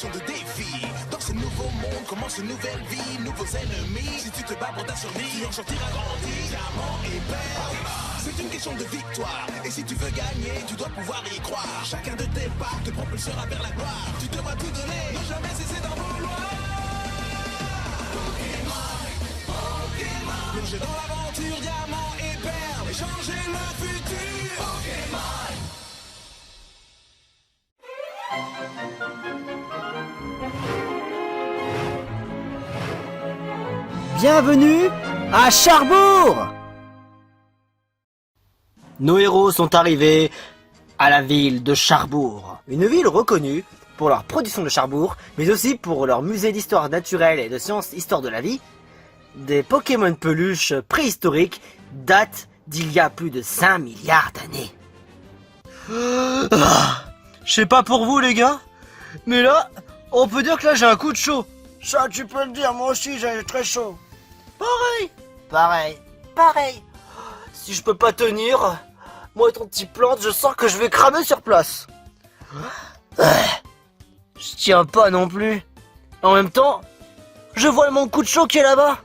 question de défi. Dans ce nouveau monde commence une nouvelle vie, nouveaux ennemis. Si tu te bats pour ta survie, tu en sortiras grandi. Diamant et perle, c'est une question de victoire. Et si tu veux gagner, tu dois pouvoir y croire. Chacun de tes pas te propulsera vers la gloire. Tu devras tout donner, ne jamais cesser d'en vouloir. Pokémon, plonger dans l'aventure, diamant et perle, et changer le futur. Pokémon. Bienvenue à Charbourg! Nos héros sont arrivés à la ville de Charbourg. Une ville reconnue pour leur production de Charbourg, mais aussi pour leur musée d'histoire naturelle et de sciences histoire de la vie. Des Pokémon peluches préhistoriques datent d'il y a plus de 5 milliards d'années. Je sais pas pour vous les gars, mais là, on peut dire que là j'ai un coup de chaud. Ça tu peux le dire, moi aussi j'ai très chaud. Pareil. Si je peux pas tenir, moi et ton petit plante, je sens que je vais cramer sur place. Je tiens pas non plus. En même temps, je vois mon coup de chaud qui est là-bas.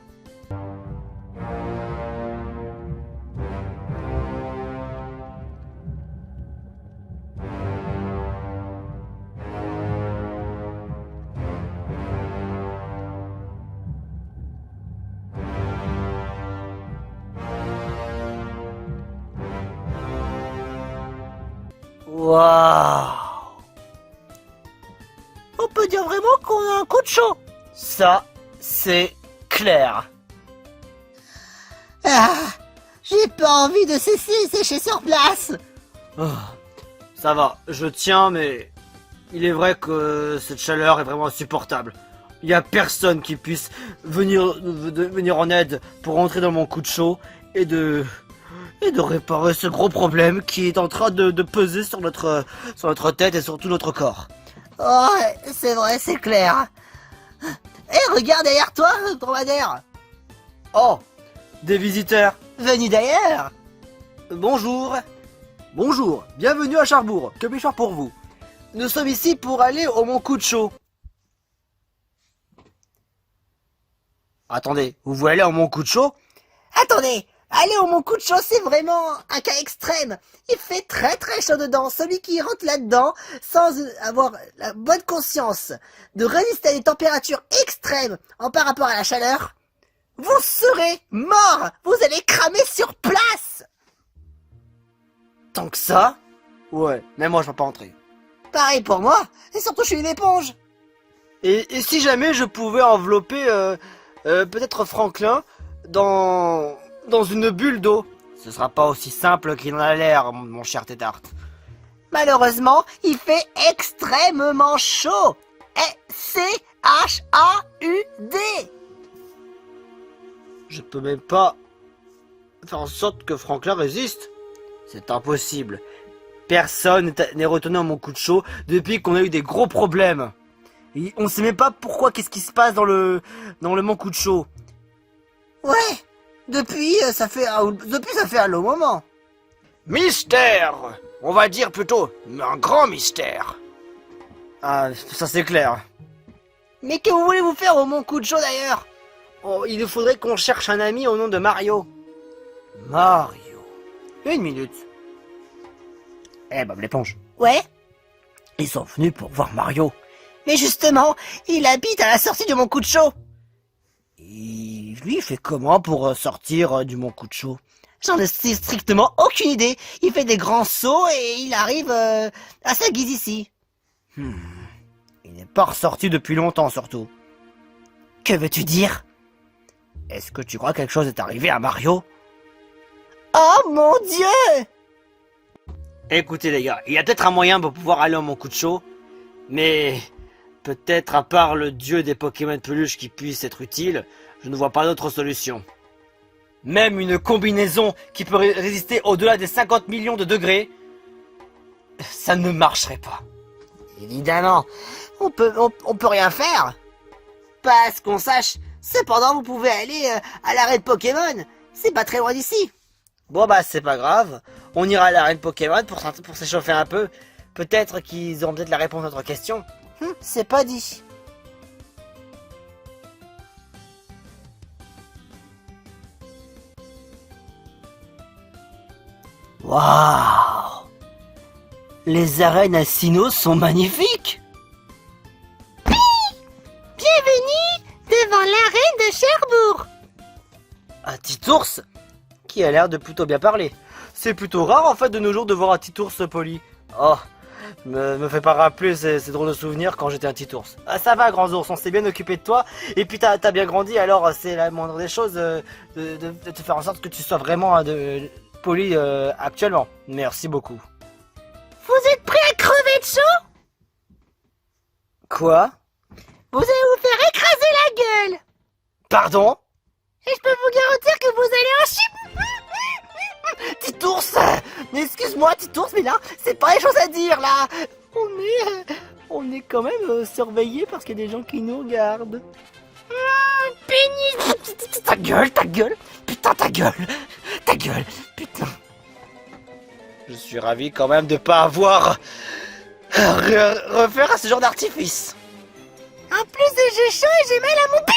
Waouh! On peut dire vraiment qu'on a un coup de chaud. Ça, c'est clair. Ah, j'ai pas envie de sécher sur place. Oh, ça va, je tiens, mais il est vrai que cette chaleur est vraiment insupportable. Il y a personne qui puisse venir en aide pour entrer dans mon coup de chaud et de réparer ce gros problème qui est en train de peser sur notre tête et sur tout notre corps. Oh, c'est vrai, c'est clair. Eh, regarde derrière toi, dromadaire. Oh, des visiteurs. Venu d'ailleurs. Bonjour, bienvenue à Charbourg, que puis-je faire pour vous? Nous sommes ici pour aller au Mont Coup de Chaud. Attendez, vous voulez aller au Mont Coup de Chaud? Attendez, aller au Mont Coup de Chaud, c'est vraiment un cas extrême. Il fait très très chaud dedans. Celui qui rentre là-dedans sans avoir la bonne conscience de résister à des températures extrêmes par rapport à la chaleur, vous serez mort. Vous allez cramer sur place. Tant que ça? Ouais, mais moi je peux pas entrer. Pareil pour moi, et surtout je suis une éponge. Et si jamais je pouvais envelopper peut-être Franklin dans une bulle d'eau? Ce sera pas aussi simple qu'il en a l'air, mon cher Tétart. Malheureusement, il fait extrêmement chaud. C-H-A-U-D. Je peux même pas faire en sorte que Franklin résiste. C'est impossible. Personne n'est retourné à mon coup de chaud depuis qu'on a eu des gros problèmes. Et on sait même pas pourquoi, qu'est-ce qui se passe dans le mon coup de chaud. Ouais, depuis ça fait un long moment. Mystère! On va dire plutôt un grand mystère. Ah, ça c'est clair. Mais que voulez-vous faire au Mont Coup de Chaud d'ailleurs? Oh, il nous faudrait qu'on cherche un ami au nom de Mario. Mario. Une minute. Eh Bob l'éponge. Ouais? Ils sont venus pour voir Mario. Mais justement, il habite à la sortie de Mont Coup de Chaud. Lui, il fait comment pour sortir du Mont Coup de Chaud? J'en ai strictement aucune idée. Il fait des grands sauts et il arrive à sa guise ici. Il n'est pas ressorti depuis longtemps surtout. Que veux-tu dire? Est-ce que tu crois que quelque chose est arrivé à Mario? Oh mon Dieu! Écoutez les gars, il y a peut-être un moyen pour pouvoir aller au Mont Coup de Chaud, mais peut-être à part le dieu des Pokémon peluches qui puisse être utile, je ne vois pas d'autre solution. Même une combinaison qui peut résister au-delà des 50 millions de degrés, ça ne marcherait pas. Évidemment, on peut rien faire. Pas à ce qu'on sache. Cependant, vous pouvez aller à l'arène Pokémon. C'est pas très loin d'ici. Bon bah c'est pas grave, on ira à l'arène Pokémon pour s'échauffer un peu. Peut-être qu'ils auront peut-être la réponse à notre question. C'est pas dit. Waouh! Les arènes à Sinnoh sont magnifiques! Bienvenue devant l'arène de Cherbourg. Un petit ours qui a l'air de plutôt bien parler. C'est plutôt rare en fait de nos jours de voir un petit ours poli. Oh, me fais pas rappeler ces drôles de souvenirs quand j'étais un petit ours. Ah, ça va, grand ours, on s'est bien occupé de toi. Et puis t'as bien grandi, alors c'est la moindre des choses de te faire en sorte que tu sois vraiment poli actuellement. Merci beaucoup. Vous êtes prêts à crever de chaud? Quoi? Vous allez vous faire écraser la gueule. Pardon? Et je peux vous garantir que vous allez en chier. Petit ours! Excuse-moi, petit ours, mais là, c'est pas les choses à dire, là! On est quand même surveillé parce qu'il y a des gens qui nous regardent. Pénis. Ta gueule! Putain, ta gueule! Putain! Je suis ravi quand même de pas avoir refaire à ce genre d'artifice. En plus de j'ai chaud et j'ai mal à mon pénis.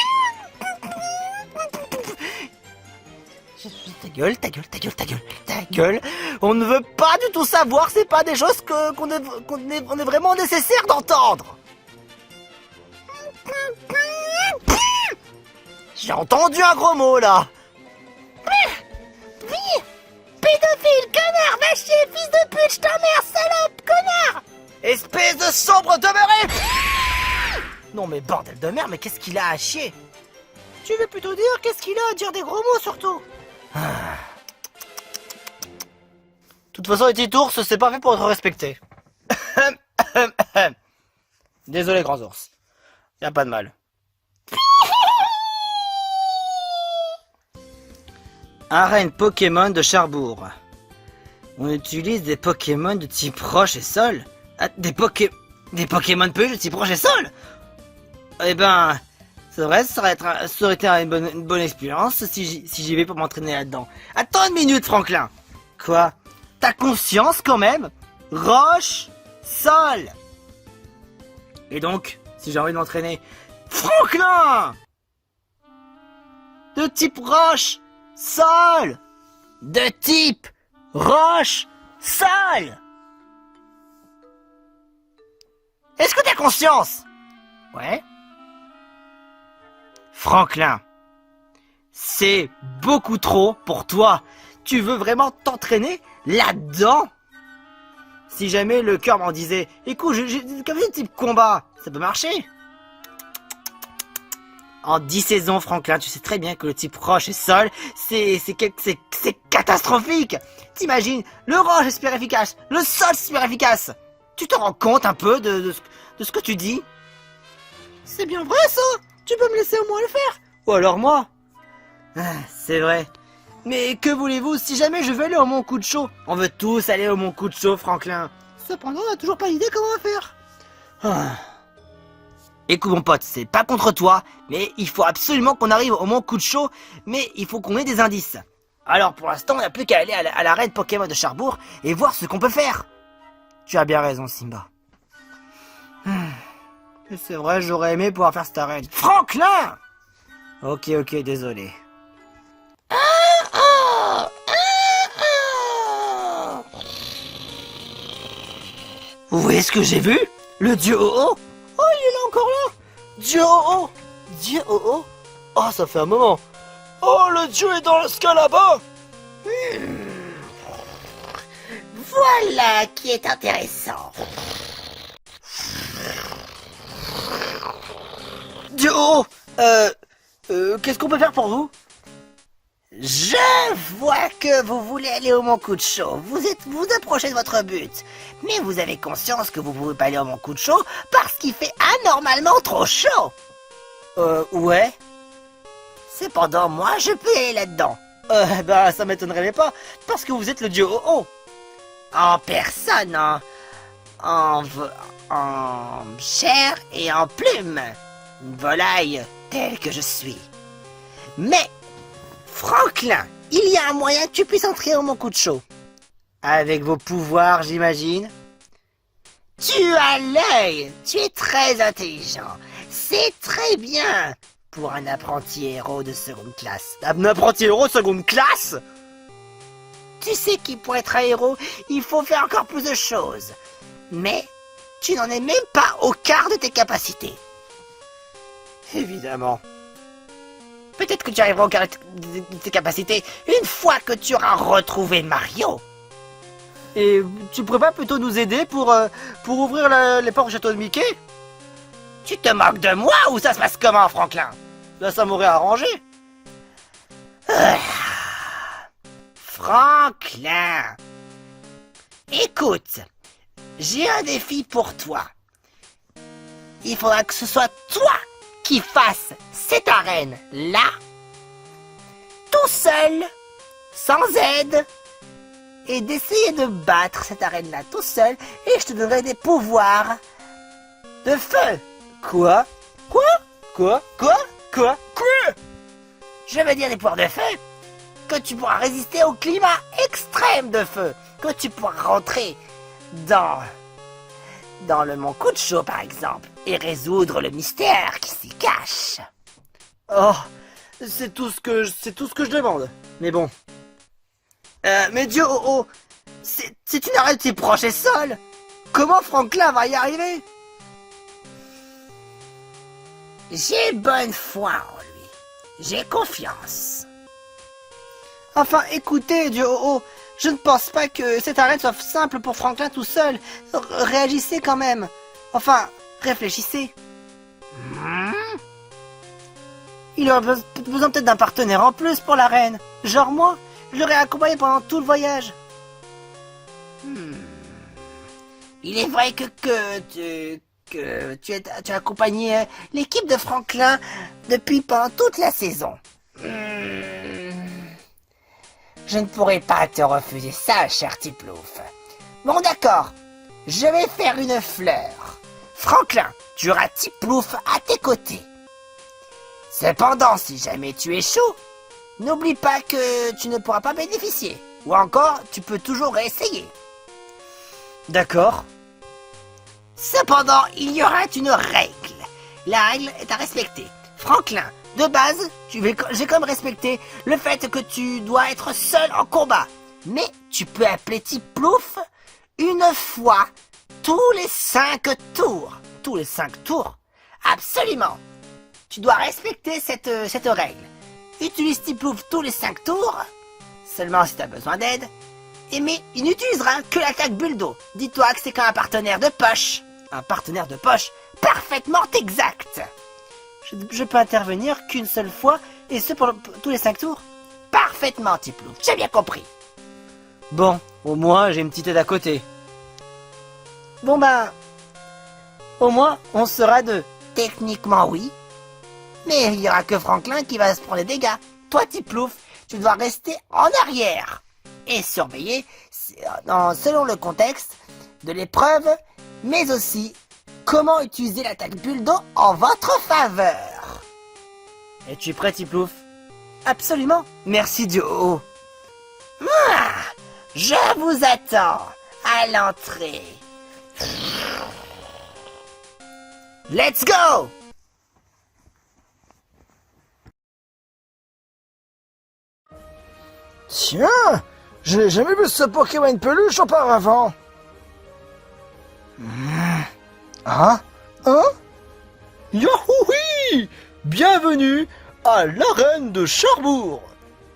Ta gueule! On ne veut pas du tout savoir, c'est pas des choses qu'on est vraiment nécessaire d'entendre! J'ai entendu un gros mot, là! Pédophile, connard, va chier, fils de pute, je t'emmerde, salope, connard. Espèce de sombre demeuré! Non mais bordel de merde, mais qu'est-ce qu'il a à chier? Tu veux plutôt dire qu'est-ce qu'il a à dire des gros mots surtout? De toute façon, les petits ours, c'est pas fait pour être respecté. Désolé, grands ours. Y a pas de mal. Arène Pokémon de Cherbourg. On utilise des Pokémon de type roche et sol. Ah, des Pokémon peluches de type roche et sol. Eh ben, c'est vrai, ça aurait été une bonne expérience si j'y vais pour m'entraîner là-dedans. Attends une minute, Franklin. Quoi? T'as conscience quand même? Roche, sol. Et donc, si j'ai envie de m'entraîner, Franklin! De type roche, sol. De type roche, sol. Est-ce que t'as conscience? Ouais. Franklin, c'est beaucoup trop pour toi. Tu veux vraiment t'entraîner là-dedans? Si jamais le cœur m'en disait, écoute, j'ai comme un type combat, ça peut marcher. En 10 saisons, Franklin, tu sais très bien que le type roche et sol, c'est catastrophique. T'imagines, le roche est super efficace, le sol c'est super efficace. Tu te rends compte un peu de ce que tu dis? C'est bien vrai ça. Tu peux me laisser au moins le faire. Ou alors moi. Ah, c'est vrai. Mais que voulez-vous, si jamais je veux aller au Mont Coup de Chaud? On veut tous aller au Mont Coup de Chaud, Franklin. Cependant, on n'a toujours pas d'idée comment on va faire. Ah. Écoute mon pote, c'est pas contre toi, mais il faut absolument qu'on arrive au Mont Coup de Chaud, mais il faut qu'on ait des indices. Alors pour l'instant, on n'a plus qu'à aller à l'arène Pokémon de Cherbourg et voir ce qu'on peut faire. Tu as bien raison, Simba. C'est vrai, j'aurais aimé pouvoir faire cette arène. Franklin! Ok, désolé. Vous voyez ce que j'ai vu? Le dieu Oh-Oh? Oh, il est là encore là! Dieu Oh-Oh! Dieu Oh-Oh? Oh, ça fait un moment. Oh, le dieu est dans ce cas là-bas! Voilà qui est intéressant. Dieu Oh! Qu'est-ce qu'on peut faire pour vous? Je vois que vous voulez aller au Mont Coup de Chaud. Vous approchez de votre but. Mais vous avez conscience que vous pouvez pas aller au Mont Coup de Chaud parce qu'il fait anormalement trop chaud. Ouais. Cependant, moi, je peux aller là-dedans. Bah, ça m'étonnerait pas, parce que vous êtes le dieu Oh-Oh. En personne, en chair et en plume. Une volaille telle que je suis. Mais, Franklin, il y a un moyen que tu puisses entrer au Mont Coup de Chaud. Avec vos pouvoirs, j'imagine. Tu as l'œil. Tu es très intelligent. C'est très bien pour un apprenti héros de seconde classe. Un apprenti héros seconde classe? Tu sais qu'il pour être un héros, il faut faire encore plus de choses. Mais tu n'en es même pas au quart de tes capacités. Évidemment. Peut-être que tu arriveras au quart de tes capacités une fois que tu auras retrouvé Mario. Et tu pourrais pas plutôt nous aider pour ouvrir les portes au château de Mickey? Tu te moques de moi ou ça se passe comment, Franklin? Là, ça m'aurait arrangé. Franklin, écoute, j'ai un défi pour toi. Il faudra que ce soit toi qui fasses cette arène-là, tout seul, sans aide, et d'essayer de battre cette arène-là tout seul, et je te donnerai des pouvoirs de feu. Quoi? Quoi? Quoi? Quoi? Quoi? Quoi? Je veux dire des pouvoirs de feu, que tu pourras résister au climat extrême de feu, que tu pourras rentrer dans le mont Kucho par exemple, et résoudre le mystère qui s'y cache. Oh, c'est tout ce que je demande. Mais bon. Mais Dieu, c'est une arène si proche et seule. Comment Franklin va y arriver? J'ai bonne foi en lui. J'ai confiance. Enfin, écoutez, Dieu, je ne pense pas que cette arène soit simple pour Franklin tout seul. Réagissez quand même. Enfin, réfléchissez. Il aurait besoin peut-être d'un partenaire en plus pour l'arène. Genre moi, je l'aurais accompagné pendant tout le voyage. Il est vrai que tu as accompagné l'équipe de Franklin pendant toute la saison. Je ne pourrais pas te refuser ça, cher Tiplouf. Bon, d'accord. Je vais faire une fleur. Franklin, tu auras Tiplouf à tes côtés. Cependant, si jamais tu échoues, n'oublie pas que tu ne pourras pas bénéficier. Ou encore, tu peux toujours réessayer. D'accord. Cependant, il y aura une règle. La règle est à respecter. Franklin, de base, j'ai quand même respecté le fait que tu dois être seul en combat. Mais tu peux appeler Tiplouf une fois tous les 5 tours. Tous les 5 tours? Absolument. Tu dois respecter cette règle. Utilise Tiplouf tous les 5 tours, seulement si tu as besoin d'aide. Mais il n'utilisera que l'attaque Buldo. Dis-toi que c'est comme un partenaire de poche. Un partenaire de poche parfaitement exact. Je peux intervenir qu'une seule fois, et ce pour tous les 5 tours? Parfaitement, Tiplouf, j'ai bien compris. Bon, au moins j'ai une petite aide à côté. Bon ben, au moins on sera deux. Techniquement oui, mais il n'y aura que Franklin qui va se prendre des dégâts. Toi, Tiplouf, tu dois rester en arrière et surveiller, selon le contexte de l'épreuve, mais aussi comment utiliser l'attaque Buldo en votre faveur. Es-tu prêt, Tiplouf? Absolument. Merci, Dio. Je vous attends à l'entrée. Let's go! Tiens, j'ai jamais vu ce Pokémon peluche auparavant. Hein? Yahouhi! Bienvenue à l'arène de Cherbourg.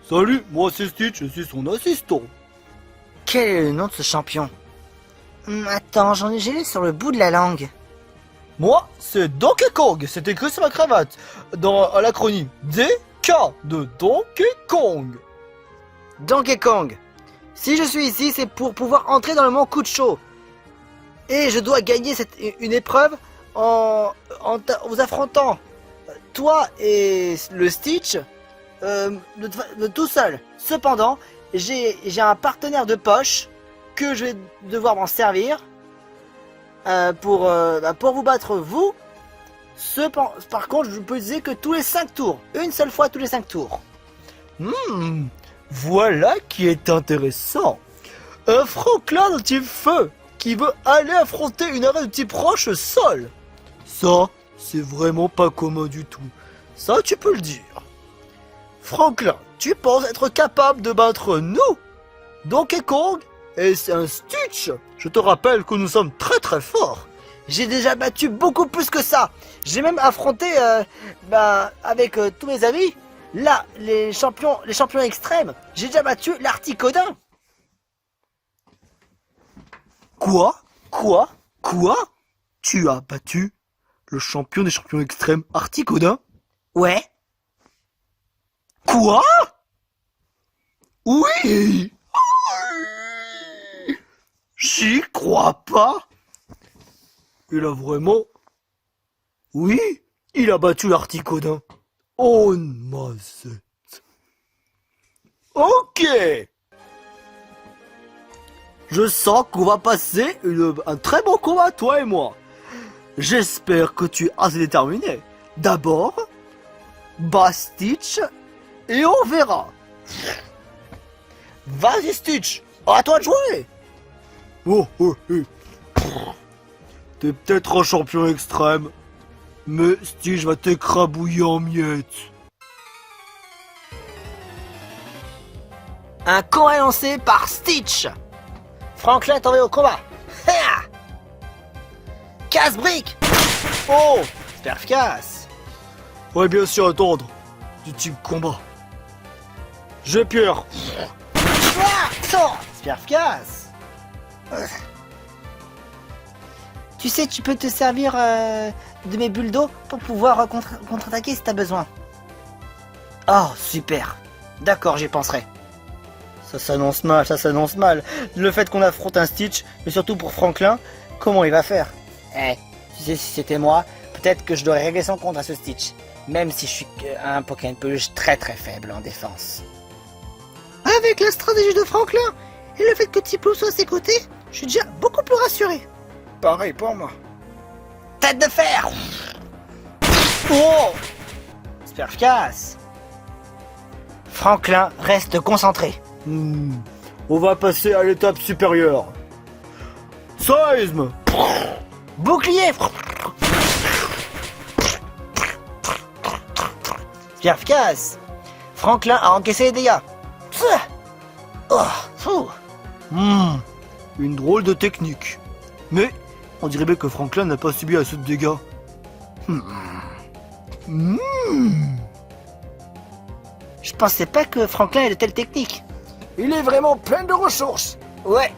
Salut, moi c'est Stitch, je suis son assistant. Quel est le nom de ce champion? Attends, j'ai lu sur le bout de la langue. Moi, c'est Donkey Kong, c'est écrit sur ma cravate, dans l'acronyme DK de Donkey Kong. Donkey Kong. Si je suis ici, c'est pour pouvoir entrer dans le mont Kucho. Et je dois gagner une épreuve en vous affrontant toi et le Stitch de tout seul. Cependant, j'ai un partenaire de poche que je vais devoir m'en servir pour vous battre vous. Par contre, je peux utiliser que tous les 5 tours. Une seule fois tous les 5 tours. Voilà qui est intéressant. Un Franklin anti-feu qui veut aller affronter une arène de type roche sol. Ça, c'est vraiment pas commun du tout. Ça, tu peux le dire. Franklin, tu penses être capable de battre nous, Donkey Kong, et c'est un Stitch. Je te rappelle que nous sommes très très forts. J'ai déjà battu beaucoup plus que ça. J'ai même affronté, avec tous mes amis, là, les champions extrêmes. J'ai déjà battu l'Articodin. Quoi? Tu as battu le champion des champions extrêmes Articodin? Ouais. Quoi? Oui! J'y crois pas! Il a vraiment... Oui, il a battu l'Articodin. Oh, mazette. Ok! Je sens qu'on va passer un très bon combat, toi et moi. J'espère que tu es assez déterminé. D'abord, bas Stitch, et on verra. Vas-y Stitch, à toi de jouer. Oh. T'es peut-être un champion extrême, mais Stitch va t'écrabouiller en miettes. Un combat lancé par Stitch. Franklin t'en va au combat. Casse-brique. Oh, Perficace. ouais, bien sûr, attendre du type combat. J'ai Pierre. Perficace. Tu sais, tu peux te servir de mes bulles d'eau pour pouvoir contre-attaquer si t'as besoin. Oh, super. D'accord, j'y penserai. Ça s'annonce mal. Le fait qu'on affronte un Stitch, mais surtout pour Franklin, comment il va faire? Tu sais, si c'était moi, peut-être que je devrais régler son compte à ce Stitch. Même si je suis un Pokémon peluche très très faible en défense. Avec la stratégie de Franklin et le fait que Tiplo soit à ses côtés, je suis déjà beaucoup plus rassuré. Pareil pour moi. Tête de fer. Oh, c'est efficace. Franklin reste concentré. On va passer à l'étape supérieure. Seisme. Bouclier. C'est efficace. Franklin a encaissé les dégâts. Une drôle de technique. Mais on dirait bien que Franklin n'a pas subi assez de dégâts. Je pensais pas que Franklin ait de telles techniques. Il est vraiment plein de ressources. Ouais.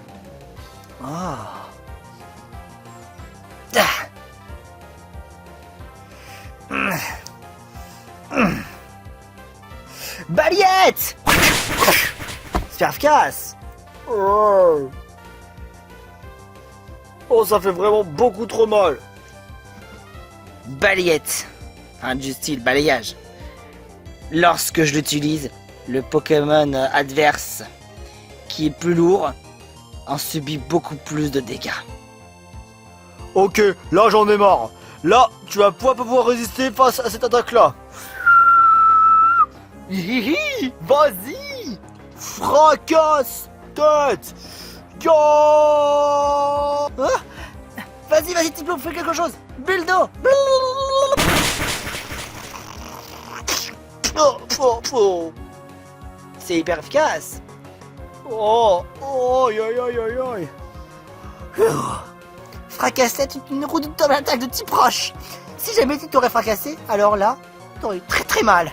Balayette. C'est efficace. Oh, ça fait vraiment beaucoup trop mal. Balayette. Du style balayage. Lorsque je l'utilise, le Pokémon adverse, qui est plus lourd, en subit beaucoup plus de dégâts. Ok, là j'en ai marre. Là, tu vas pas pouvoir résister face à cette attaque-là. Vas-y, fracasse tête. Vas-y, Tiplo, fais quelque chose. Bulle d'eau. C'est hyper efficace. Fracasse-tête, une redoutable attaque de type roche. Si jamais tu t'aurais fracassé, alors là, t'aurais eu très très mal.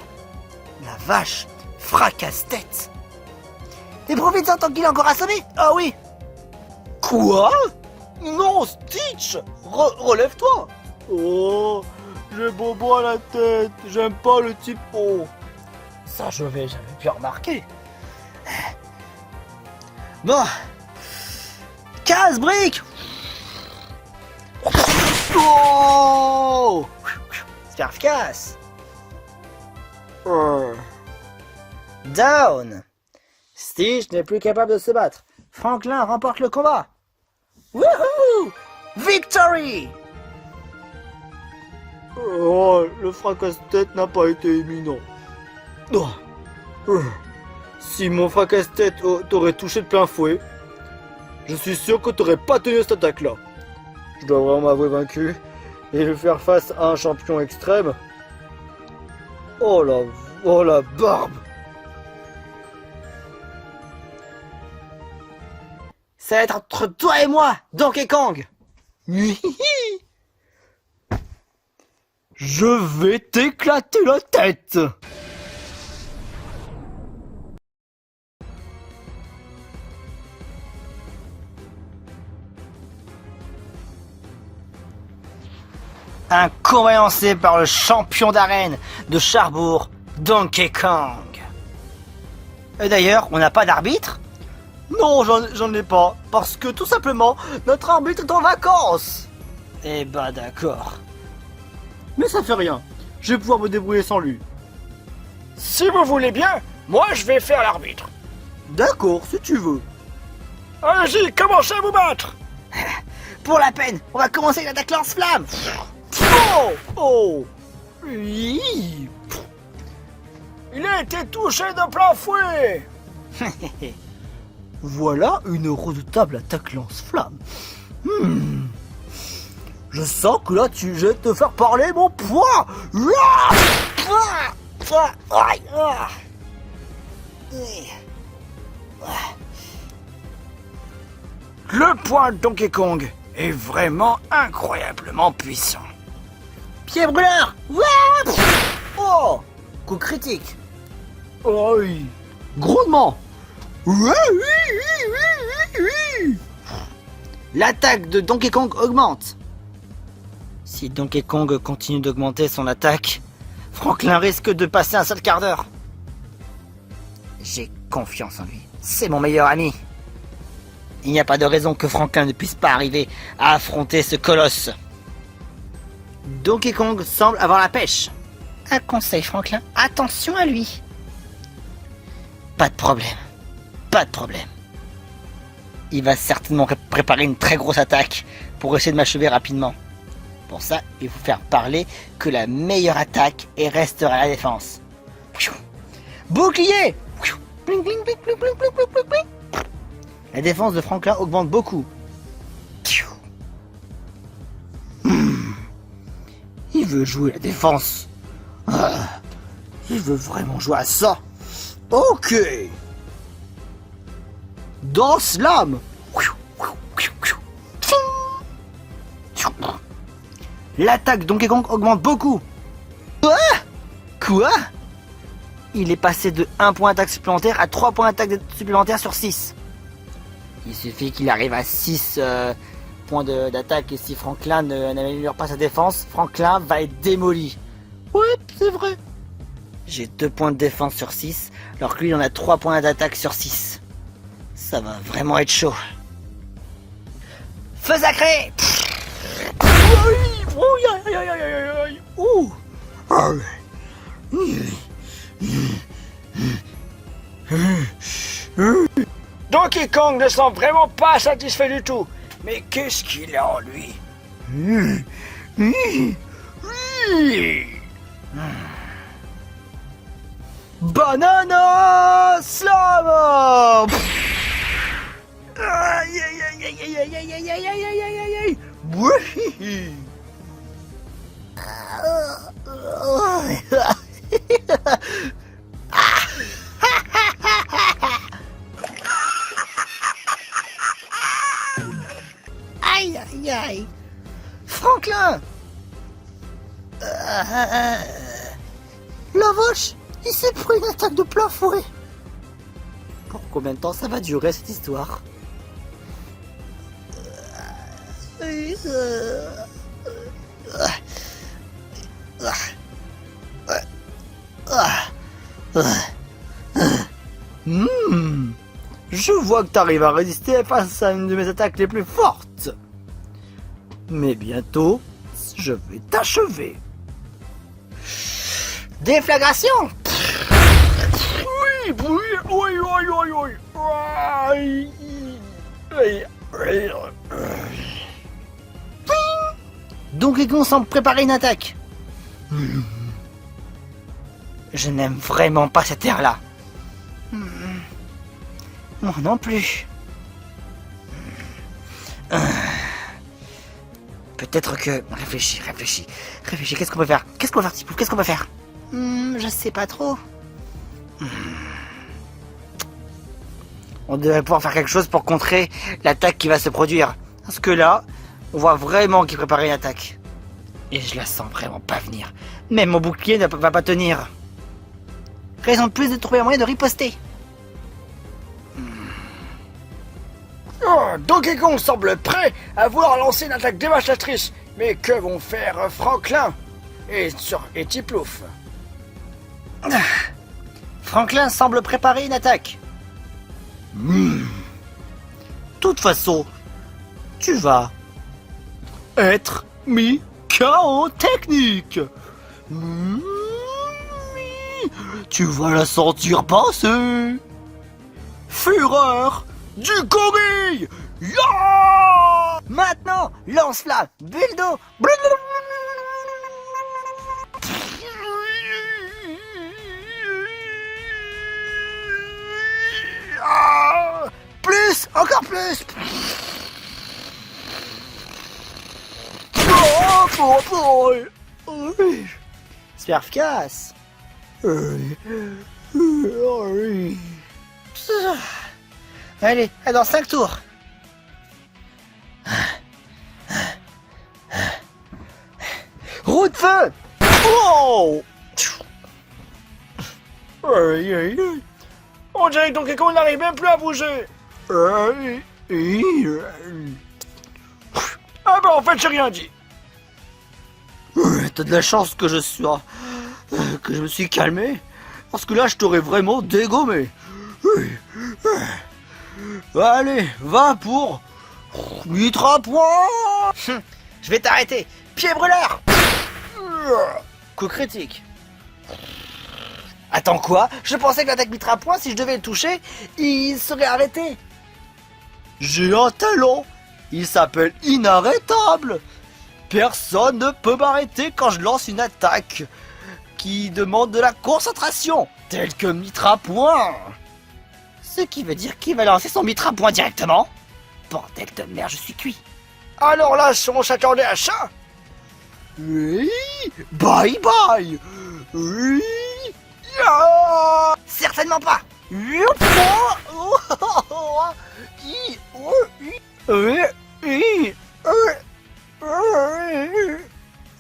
La vache, fracasse-tête. Et profite en tant qu'il est encore assommé. Ah oui. Quoi? Non, Stitch, relève-toi. Oh, j'ai bobo à la tête. J'aime pas le type O. Ça, je vais jamais pu remarquer. Bon. Casse-brique. Oh, C'est efficace. Down. Stitch n'est plus capable de se battre. Franklin remporte le combat. Wouhou! Victory! Oh, le fracasse-tête n'a pas été éminent. Si mon fracasse-tête t'aurait touché de plein fouet, Je suis sûr que t'aurais pas tenu cette attaque-là. Je dois vraiment m'avouer vaincu et faire face à un champion extrême. Oh la barbe! Ça va être entre toi et moi, Donkey Kong. Je vais t'éclater la tête! Un combat lancé par le champion d'arène de Charbourg, Donkey Kong. Et d'ailleurs, on n'a pas d'arbitre? Non, j'en ai pas, parce que tout simplement, notre arbitre est en vacances. Eh bah d'accord. Mais ça fait rien, je vais pouvoir me débrouiller sans lui. Si vous voulez bien, moi je vais faire l'arbitre. D'accord, si tu veux. Allez-y, commencez à vous battre. Pour la peine, on va commencer l'attaque lance-flamme. Oh! Oh! Oui. Il a été touché de plein fouet. Voilà une redoutable attaque lance-flamme. Je sens que là, je vais te faire parler mon poids. Le poing de Donkey Kong est vraiment incroyablement puissant. Pied brûleur. Ouais. Oh! Coup critique. Oh oui! Grondement! L'attaque de Donkey Kong augmente. Si Donkey Kong continue d'augmenter son attaque, Franklin risque de passer un sale quart d'heure. J'ai confiance en lui. C'est mon meilleur ami. Il n'y a pas de raison que Franklin ne puisse pas arriver à affronter ce colosse. Donkey Kong semble avoir la pêche. Un conseil, Franklin, attention à lui. Pas de problème. Pas de problème. Il va certainement préparer une très grosse attaque pour essayer de m'achever rapidement. Pour ça, il faut faire parler que la meilleure attaque est restera la défense. Bouclier. La défense de Franklin augmente beaucoup. Il veut jouer la défense. Il veut vraiment jouer à ça. Ok! Danse l'âme! L'attaque Donkey Kong augmente beaucoup. Quoi? Il est passé de 1 point d'attaque supplémentaire à 3 points d'attaque supplémentaires sur 6. Il suffit qu'il arrive à 6 points d'attaque et si Franklin n'améliore pas sa défense, Franklin va être démoli. Ouais, c'est vrai. J'ai 2 points de défense sur 6, alors que lui il en a 3 points d'attaque sur 6. Ça va vraiment être chaud. Feu sacré! Donkey Kong ne semble vraiment pas satisfait du tout. Mais qu'est-ce qu'il a en lui? Banana Slam! Aïe aïe aïe aïe aïe aïe aïe aïe aïe aïe aïe aïe aïe. Oui. Aïe aïe aïe! Franklin! La vache, il s'est pris une attaque de plein fouet. Pour combien de temps ça va durer cette histoire? Je vois que t'arrives à résister face à une de mes attaques les plus fortes. Mais bientôt, je vais t'achever. Déflagration! Oui, oui, oui, oui, oui, oui. Aïe. Aïe. Aïe. Donkey Kong semble préparer une attaque. Je n'aime vraiment pas cette air-là. Moi non plus. Peut-être que... Réfléchis. Qu'est-ce qu'on peut faire? Qu'est-ce qu'on peut faire? Je sais pas trop. On devrait pouvoir faire quelque chose pour contrer l'attaque qui va se produire. Parce que là, on voit vraiment qu'il prépare une attaque. Et je la sens vraiment pas venir. Même mon bouclier ne va pas tenir. Raison de plus de trouver un moyen de riposter. Oh, Donkey Kong semble prêt à vouloir lancer une attaque dévastatrice. Mais que vont faire Franklin et Tiplouf? Franklin semble préparer une attaque. De toute façon, tu vas être mis KO technique. Tu vas la sentir passer. Fureur du gorille. Ya! Maintenant, lance-flamme, bulle d'eau. Plus, encore plus. Super efficace. Allez, dans 5 tours. Roue de feu. Oh! On dirait que Donkey Kong n'arrive même plus à bouger. Ah bah en fait j'ai rien dit. T'as de la chance que que je me suis calmé, parce que là je t'aurais vraiment dégommé. Allez, va pour Mitra point. Je vais t'arrêter. Pied brûleur. Coup critique. Attends quoi? Je pensais que l'attaque Mitra point, si je devais le toucher, il serait arrêté. J'ai un talent. Il s'appelle inarrêtable. Personne ne peut m'arrêter quand je lance une attaque qui demande de la concentration, telle que Mitra point. Ce qui veut dire qu'il va lancer son Mitra point directement. Bordel de merde, je suis cuit. Alors là, on s'attendait à ça. Oui, bye bye. Oui, Certainement pas.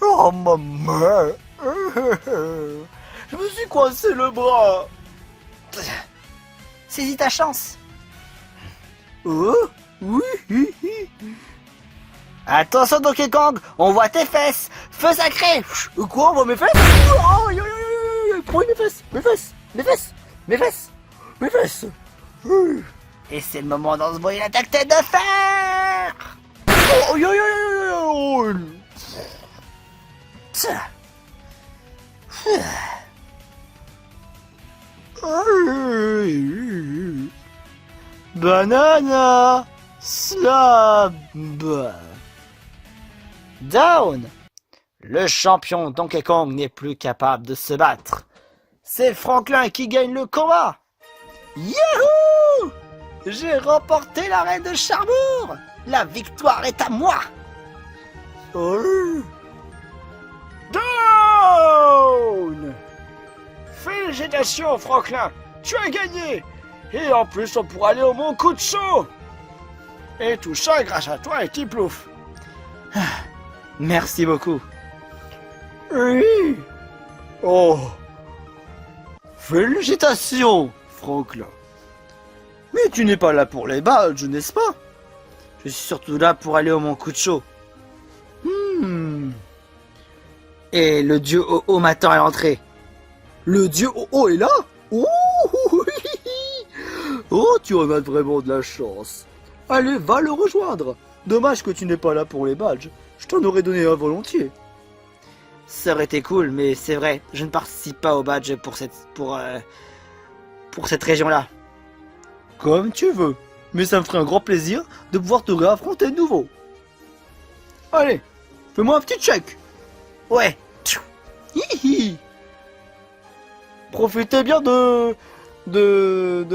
Oh maman. Je me suis coincé le bras. Saisis ta chance. Oh, oui. Attention Donkey Kong, on voit tes fesses. Feu sacré. Quoi, on voit mes fesses? Oh, oui, mes fesses. Et c'est le moment d'envoyer l'attaque tête de fer. Banana Slab. Down. Le champion Donkey Kong n'est plus capable de se battre. C'est Franklin qui gagne le combat. Yahoo! J'ai remporté l'arène de Charbourg. La victoire est à moi. Down! Félicitations Franklin, tu as gagné. Et en plus on pourra aller au Mont Kutso. Et tout ça grâce à toi et Tiplouf. Merci beaucoup. Oui. Oh. Félicitations, Franklin. Mais tu n'es pas là pour les badges, n'est-ce pas? Je suis surtout là pour aller au Mont Kutso. Et le dieu Oh m'attend à l'entrée. Le dieu Oh est là? Oh, oh, tu en as vraiment de la chance. Allez, va le rejoindre. Dommage que tu n'es pas là pour les badges. Je t'en aurais donné un volontiers. Ça aurait été cool, mais c'est vrai, je ne participe pas au badge pour cette région-là. Comme tu veux, mais ça me ferait un grand plaisir de pouvoir te réaffronter de nouveau. Allez, fais-moi un petit check. Ouais. Hihi. Profitez bien de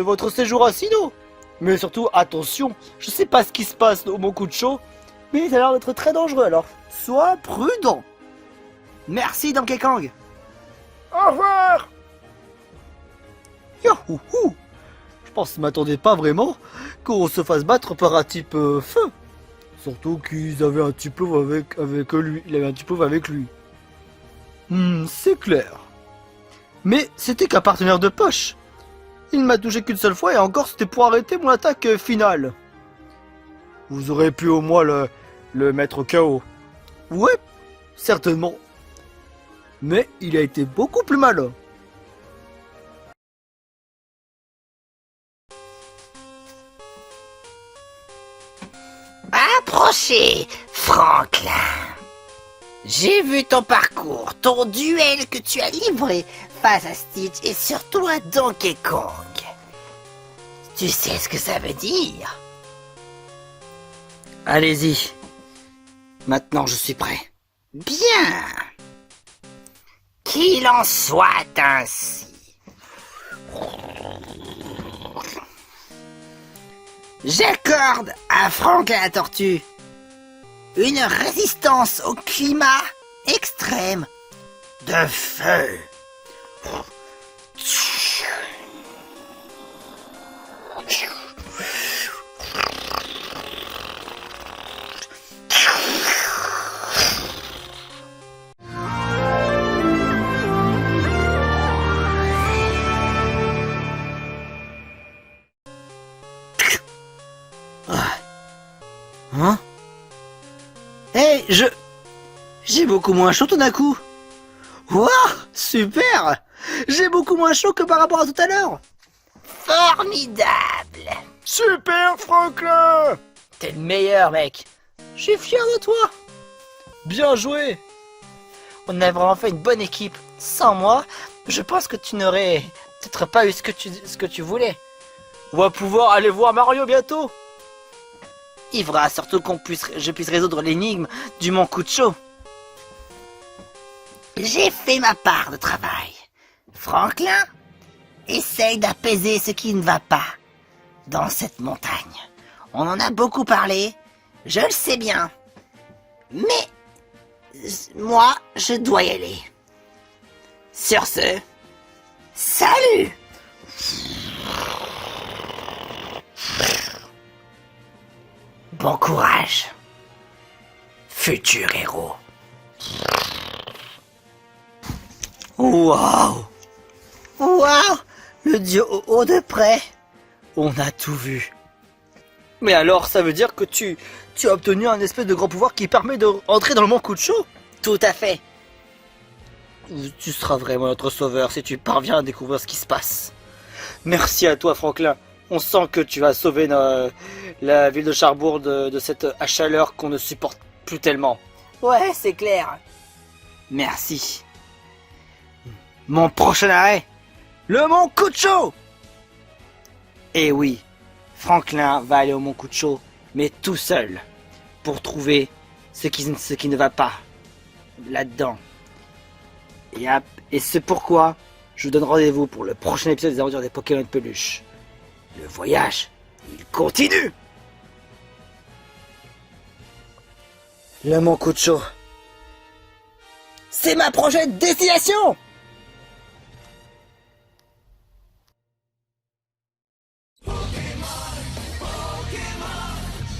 votre séjour à Sino. Mais surtout, attention, je sais pas ce qui se passe au mon coup de chaud, mais ça a l'air d'être très dangereux, alors sois prudent. Merci Donkey Kong. Au revoir. Yahouhou. Je pense que je m'attendais pas vraiment qu'on se fasse battre par un type feu. Surtout qu'ils avaient un petit peu avec lui. Il avait un petit peu avec lui. C'est clair. Mais c'était qu'un partenaire de poche. Il ne m'a touché qu'une seule fois et encore c'était pour arrêter mon attaque finale. Vous aurez pu au moins le mettre KO. Ouais, certainement. Mais il a été beaucoup plus malin. Approchez, Franklin. J'ai vu ton parcours, ton duel que tu as livré face à Stitch et surtout à Donkey Kong. Tu sais ce que ça veut dire? Allez-y. Maintenant je suis prêt. Bien. Qu'il en soit ainsi. J'accorde à Franklin la Tortue une résistance au climat extrême de feu. Hein? Hey, j'ai beaucoup moins chaud tout d'un coup. Wouah, super! J'ai beaucoup moins chaud que par rapport à tout à l'heure. Formidable. Super Franklin! T'es le meilleur, mec. Je suis fier de toi. Bien joué! On a vraiment fait une bonne équipe. Sans moi, je pense que tu n'aurais peut-être pas eu ce que tu voulais. On va pouvoir aller voir Mario bientôt. Il faudra surtout je puisse résoudre l'énigme du Mont Kucho. J'ai fait ma part de travail. Franklin, essaye d'apaiser ce qui ne va pas dans cette montagne. On en a beaucoup parlé, je le sais bien. Mais moi, je dois y aller. Sur ce, salut! Bon courage, futur héros. Waouh! Waouh! Le dieu au haut de près. On a tout vu. Mais alors, ça veut dire que tu as obtenu un espèce de grand pouvoir qui permet de rentrer dans le Mont Kucho? Tout à fait. Tu seras vraiment notre sauveur si tu parviens à découvrir ce qui se passe. Merci à toi, Franklin. On sent que tu as sauvé la ville de Cherbourg de cette chaleur qu'on ne supporte plus tellement. Ouais, c'est clair. Merci. Mon prochain arrêt, le Mont Kucho. Et oui, Franklin va aller au Mont Kucho, mais tout seul, pour trouver ce qui ne va pas là-dedans. Et c'est pourquoi je vous donne rendez-vous pour le prochain épisode des aventures des Pokémon de peluche. Le voyage, il continue. Le Mont Kucho. C'est ma prochaine destination.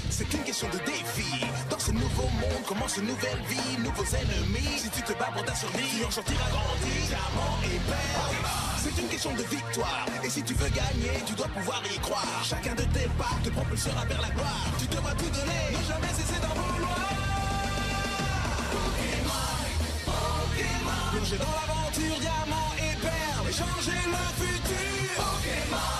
C'est une question de défi. Dans ce nouveau monde commence une nouvelle vie, nouveaux ennemis. Si tu te bats pour ta survie, tu en sortiras grandi. Diamant et perle. C'est une question de victoire. Et si tu veux gagner, tu dois pouvoir y croire. Chacun de tes pas te propulsera vers la gloire. Tu devras tout donner, ne jamais cesser d'en vouloir. Pokémon, plonger dans l'aventure, diamant et perle. Changer le futur. Pokémon.